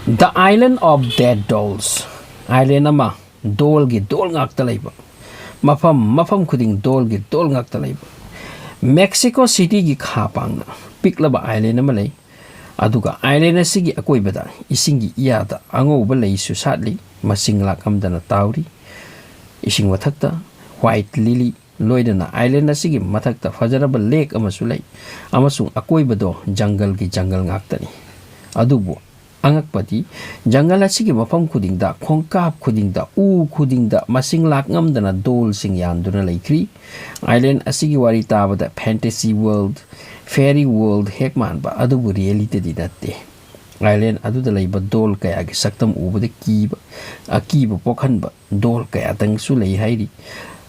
The Island of Dead Dolls. Island ama dolgi dol ngakta laiba. Mafam khuding dolgi dol ngakta laiba. Mexico City gi khapangna piklaba island ama lay. Aduga island asigi akoibada isingi iyada angoba lay su satli masing lakamdana tawri. Ising wathakta white lily loidana island asigi mathakta fajaraba lake amasu lay. Amasung akoibado jungle gi jungle ngaktani. Adubu angakpati jungle asigi mafam khudingda khongkap khudingda u khudingda masing lak ngamdana dol sing yanduna laikri. Island asigi wari tabada fantasy world fairy world hekman ba adubu reality didate. Island aduda laiba dol kaya gi saktam ubada akiba pokhanba dol kaya tang su lay hairi.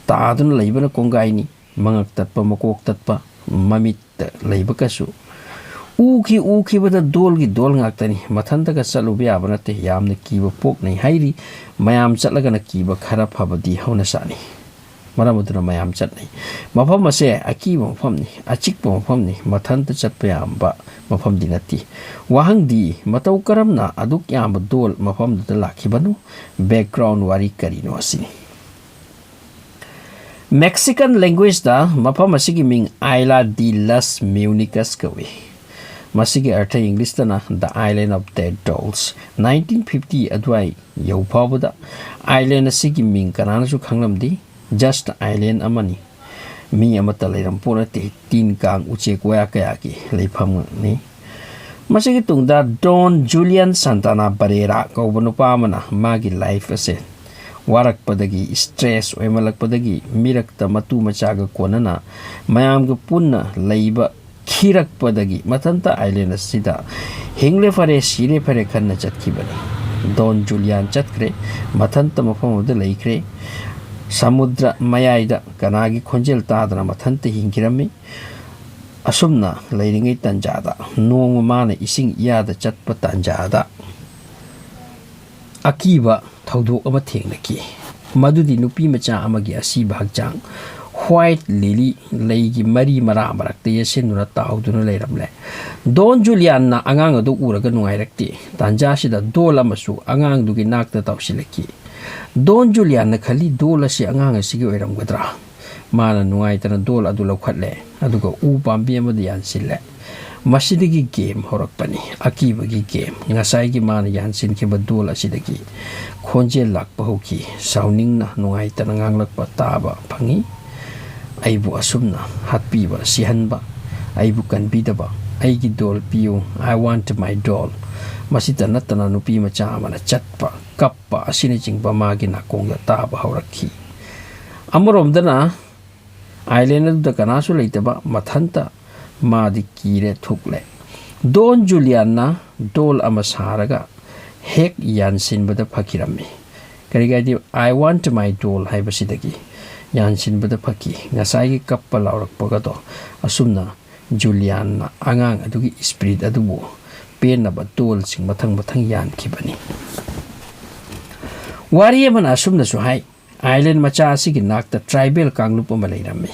Taaduna laibana kongaini mangak tatpa makok tatpa mamit laiba kasu. Uki bada dol gi dol ngaktani mathanta ka salubi abanate yamna kiba pok nei hairi mayam chatlagana kiba khara phabadi hauna sani maramuduna mayam chatnai mafam ase akiba mafam ni achikpa mafam ni mathanta chatpa yamba mafam dinati wahang di matau karamna aduk yamba dol mafam da lakhibanu background wari karino asini Mexican language da mafam asigi ming Isla de las Muñecas kawi Masigi artha English tana The Island of Dead Dolls 1950 adwai yau pawda island asigi ming kanana su khanglamdi just island amani mi amata leiram ponate tin kang uche kwaya kaya ki leifam ni masigi tungda Don Julian Santana Barrera kawbanu pamana magi life ase warak padagi stress oimalak padagi mirakta matu machaga konana mayam ga punna leiba Khirak padagi matanta island asida hingle fare sire fare khanna chatkibani Don Julian chatkre matanta mafamda laikre samudra mayaida kanagi khonjel tadana matanta hingirami asumna leiringai tanjada nong mana ising iyada chatpa tanjada akiba thaudo ama thengnaki madudi nupi macha amagi asiba hakchang White lily leigi mari mara marakte yesenuna tauduna leiramle Don Julian na angang adu uraga nungairakti tanja sida dola masu angang dugi nakta tawsilaki Don Julian na khali dola si angang asigi oiramgadra mana nungaitana dola adu laukhatle aduga u pambi amadi yansille masidigi game horakpani akibagi game ngasai gi mana yansin ke badol asidagi khonje lakpa hoki sauning na nungaitana nganglakpa taba phangi aibu asumna hatpiba sihanba aibu kanbidaba aigi doll piu I want my doll masita natana nupi macha amana chatpa kappa asine jingba magi nakongda taba haurakhi amoromdana island da kanasu leitaba mathanta madi kire thukle Don Juliana doll amasaraga hek yansin bada phakirami karigadi I want my doll haibasidagi Yansin bada phaki ngasai kappa laurakpagado asumna Julian na angang adugi spirit adubu pen na batol sing mathang yan khibani wari man asumna su hai island macha asigi nakta tribal kanglup ama leirami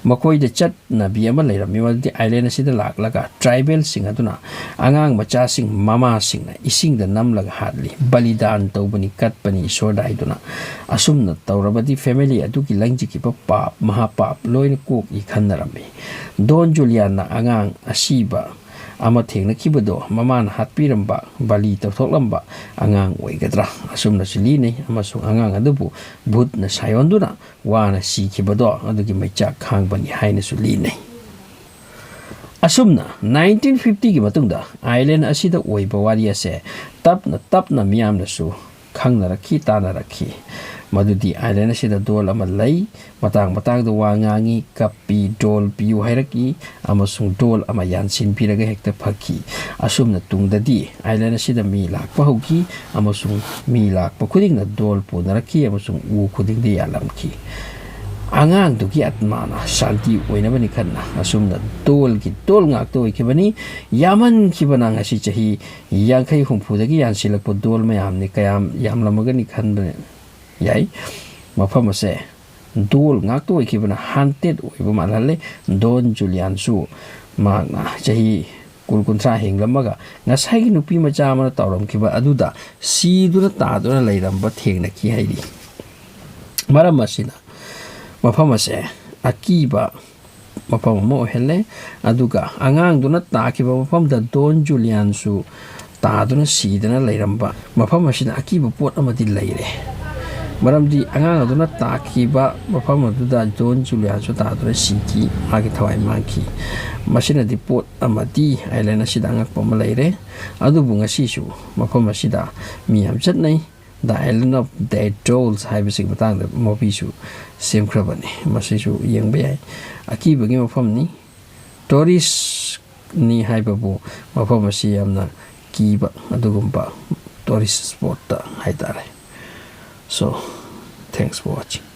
makoi de chat na bi ama leirami wadi island asida laklaga tribal sing aduna angang macha sing mama sing na ising da namlaga hadli balidan tawbani katpani sodai duna asumna tawrabadi family adugi langji ki pap mahapap loin kok I khanarami Don Julian na angang asiba ama thengna kibado maman hatpiramba bali tawthoklamba angang oigadra asumna sili nei amasung angang adubu bhut na sayonduna wana si kibado adugi maicha khangbani haina suli nei asumna 1950 gi matungda island asida oiba wari ase tapna miyamna su khangnarakhi tanarakhi madudi island asida dol ama lay matang da wangangi kapi dol piu hairaki amasung dol ama yansin piraga hekta phaki asumna tungdadi island asida mi lakpa hoki amasung mi lakpa khuding na dol punaraki amasung u khuding de yalamki angang dugi atmana shanti oinabani khanna asumna dol ngak to ikibani yaman kibana ngasi chahi yankhai humphudagi yansilakpo dol mayamni kayam yamlamagani khanbane yai mafam ase dol ngak to ikibana haunted oiba malale Don Julian su magna chahi kuntra hinglamaga ngasai nupi macha amana tawramkiba aduda siduna taduna leiramba thengna ki hairi maram asina mafam ase akiba mafam mo hele aduga angang duna takiba mafam da Don Julian su taduna siduna leiramba mafam asina akiba pot amadi leire maramdi angang aduna takiba mafam aduda Don Julian su taduna siki magi thawai maki masina di pot amadi island asida angakpa ma leire adubu ngasisu mafam asida miyam chatnai the island of the Dolls haibisig batang da mobisu semkrabani masisu yengba yai akibagi mafam ni tourist ni haibabu mafam asi yamna kiba adugumba tourist spot da haitare. So thanks for watching.